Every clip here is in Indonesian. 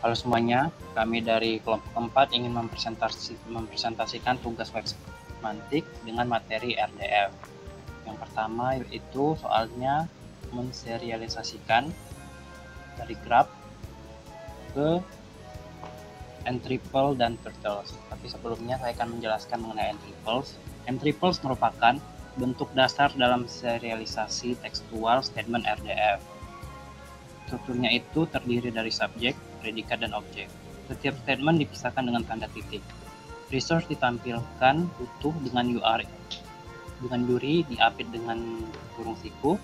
Halo semuanya, kami dari kelompok 4 ingin mempresentasikan tugas web semantik dengan materi RDF. Yang pertama yaitu soalnya menserialisasikan dari graph ke n-triple dan turtles. Tapi sebelumnya saya akan menjelaskan mengenai n-triples. N-triples merupakan bentuk dasar dalam serialisasi tekstual statement RDF. Strukturnya itu terdiri dari subjek, predikat, dan objek. Setiap statement dipisahkan dengan tanda titik. Resource ditampilkan utuh dengan URI diapit dengan kurung siku.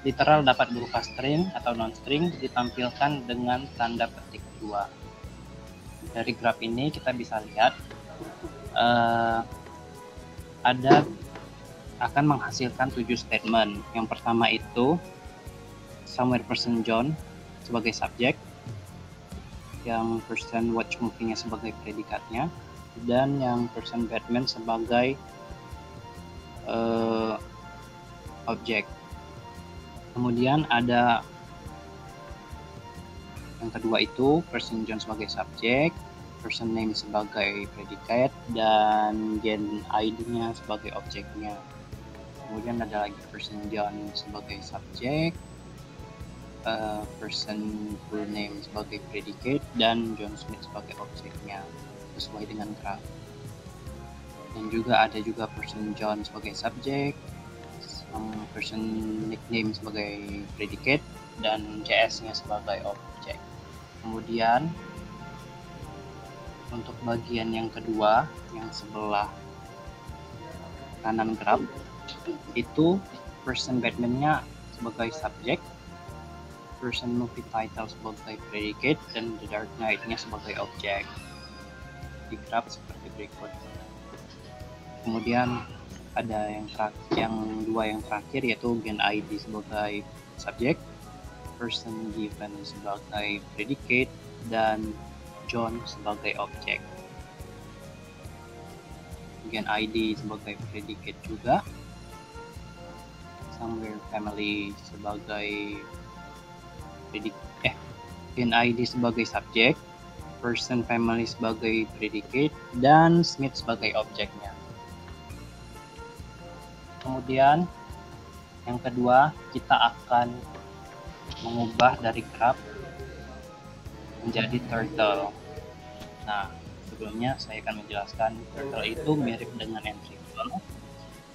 Literal dapat berupa string atau non-string ditampilkan dengan tanda petik 2. Dari graf ini kita bisa lihat akan menghasilkan 7 statement. Yang pertama itu somewhere person John sebagai subjek, yang person watch movie-nya sebagai predikatnya, dan yang person Batman sebagai objek. Kemudian ada yang kedua itu person John sebagai subjek, person name sebagai predikat, dan gen ID-nya sebagai objeknya. Kemudian ada lagi person John sebagai subjek, person full name sebagai predikat, dan John Smith sebagai objeknya sesuai dengan graf. Dan juga ada person John sebagai subjek, person nickname sebagai predikat, dan JS-nya sebagai objek. Kemudian untuk bagian yang kedua, yang sebelah kanan graf, itu person Batman-nya sebagai subjek, person movie title sebagai predikat, dan The Dark Knight-nya sebagai objek. Di graf seperti berikut. Kemudian ada yang dua yang terakhir yaitu gen ID sebagai subjek, person given sebagai predikat, dan John sebagai objek. Gen ID sebagai predikat juga, somewhere family sebagai gen ID sebagai subjek, person family sebagai predikat, dan Smith sebagai objeknya. Kemudian yang kedua, kita akan mengubah dari graph menjadi turtle. Nah, sebelumnya saya akan menjelaskan turtle itu mirip dengan n-triple.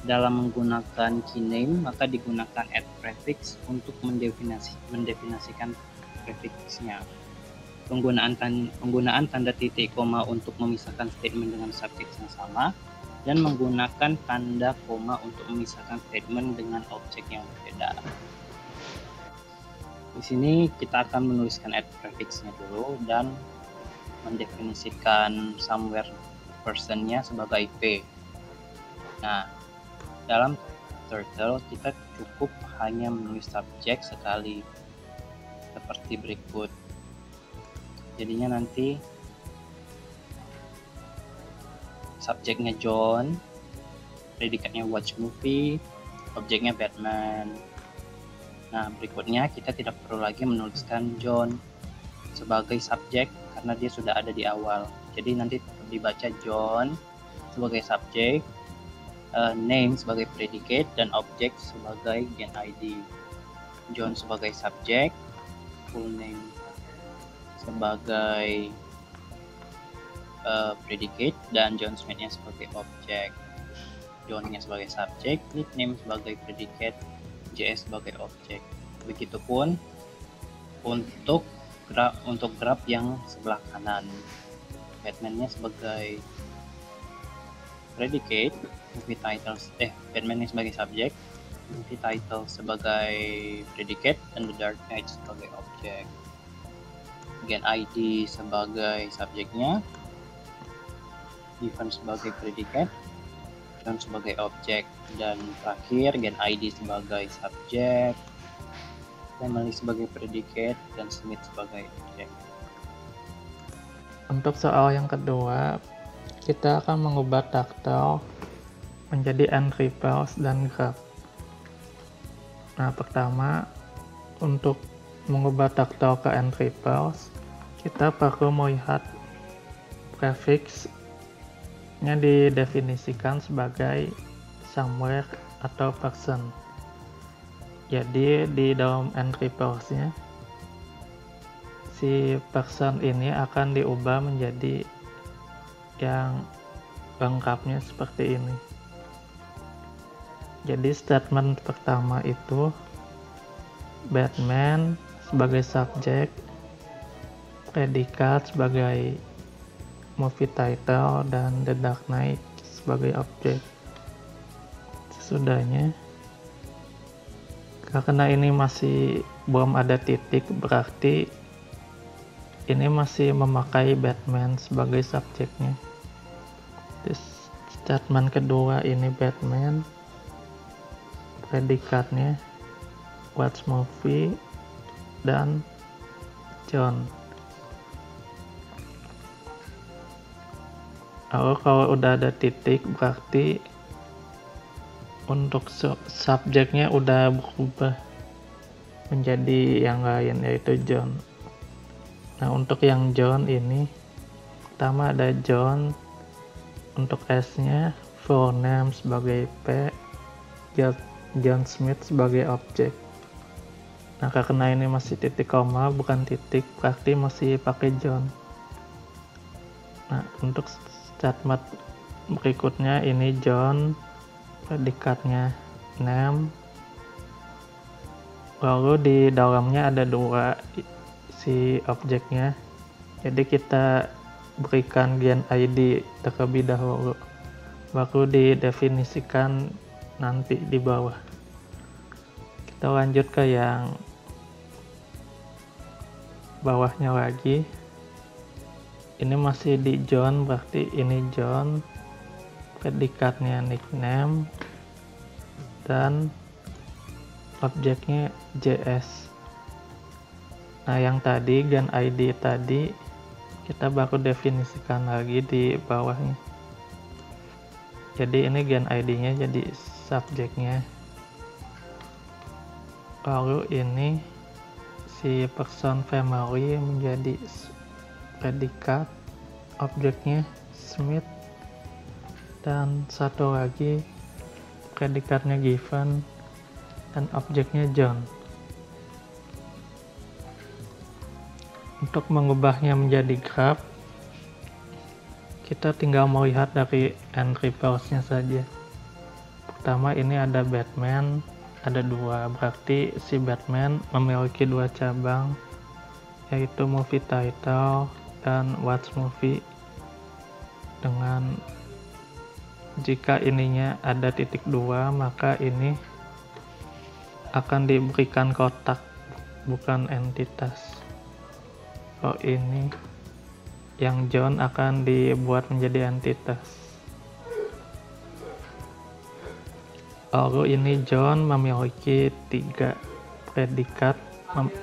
Dalam menggunakan keyname, maka digunakan add prefix untuk mendefinisikan prefixnya. Penggunaan tanda titik koma untuk memisahkan statement dengan subjek yang sama, dan menggunakan tanda koma untuk memisahkan statement dengan objek yang berbeda. Di sini kita akan menuliskan add prefixnya dulu dan mendefinisikan somewhere person-nya sebagai P. Nah, dalam turtle kita cukup hanya menulis subjek sekali seperti berikut. Jadinya nanti subjeknya John, predikatnya watch movie, objeknya Batman. Nah, berikutnya kita tidak perlu lagi menuliskan John sebagai subjek karena dia sudah ada di awal. Jadi nanti dibaca John sebagai subjek, name sebagai predikat, dan objek sebagai gen ID. John sebagai subjek, full name sebagai predikat, dan John Smith-nya sebagai objek. John-nya sebagai subjek, nickname sebagai predikat, JS sebagai objek. Begitupun untuk graf yang sebelah kanan. Batman-nya sebagai predikat, movie title Batman-nya sebagai subjek, movie title sebagai predikat, dan The Dark Knight sebagai objek. Gen ID sebagai subjeknya, given sebagai predikat, John sebagai objek, dan terakhir gen ID sebagai subjek, family sebagai predikat, dan Smith sebagai objek. Untuk soal yang kedua, kita akan mengubah Tactile menjadi n-triples dan graph. Nah, pertama, untuk mengubah Tactile ke n-triples, kita perlu melihat prefix-nya didefinisikan sebagai somewhere atau person. Jadi di dalam entry parse-nya si person ini akan diubah menjadi yang lengkapnya seperti ini. Jadi statement pertama itu Batman sebagai subjek, predikat sebagai movie title, dan The Dark Knight sebagai objek. Sesudahnya, karena ini masih belum ada titik, berarti ini masih memakai Batman sebagai subjeknya. Terus statement kedua ini Batman, predikatnya watch movie dan John. Lalu kalau udah ada titik, berarti untuk subjeknya udah berubah menjadi yang lain, yaitu John. Nah, untuk yang John ini, pertama ada John, untuk S-nya full name sebagai P, John Smith sebagai objek. Nah, karena ini masih titik koma bukan titik, berarti masih pakai John. Nah, untuk statement berikutnya ini John, predikatnya name, lalu di dalamnya ada dua si objeknya, jadi kita berikan gen ID terlebih dahulu, baru didefinisikan nanti di bawah. Kita lanjut ke yang bawahnya lagi. Ini masih di John, berarti ini John, predikatnya nickname, dan objeknya JS. Nah, yang tadi gen ID tadi kita baru definisikan lagi di bawahnya. Jadi ini gen ID-nya jadi subjeknya. Lalu ini si person family menjadi predikat, objeknya Smith, dan satu lagi predikatnya given dan objeknya John. Untuk mengubahnya menjadi graph, kita tinggal melihat dari entry parse-nya saja. Pertama, ini ada Batman, ada dua, berarti si Batman memiliki dua cabang, yaitu movie title dan watch movie. Dengan jika ininya ada titik dua, maka ini akan diberikan kotak, bukan entitas. Kalau ini yang John akan dibuat menjadi entitas. Lalu ini John memiliki 3 predikat,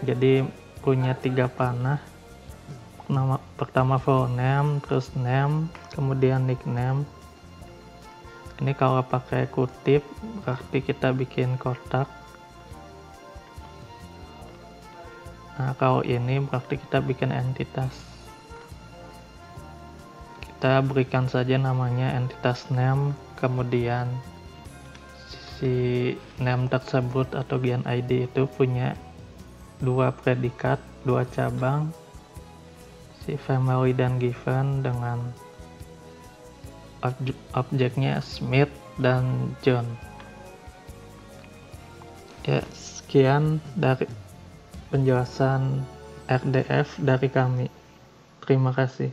jadi punya 3 panah. Pertama full name, terus name, kemudian nickname. Ini kalau pakai kutip berarti kita bikin kotak. Nah, kalau ini berarti kita bikin entitas. Kita berikan saja namanya entitas name, kemudian si name tersebut atau gen ID itu punya 2 predikat, 2 cabang, si family dan given dengan objeknya Smith dan John. Ya, sekian dari penjelasan RDF dari kami. Terima kasih.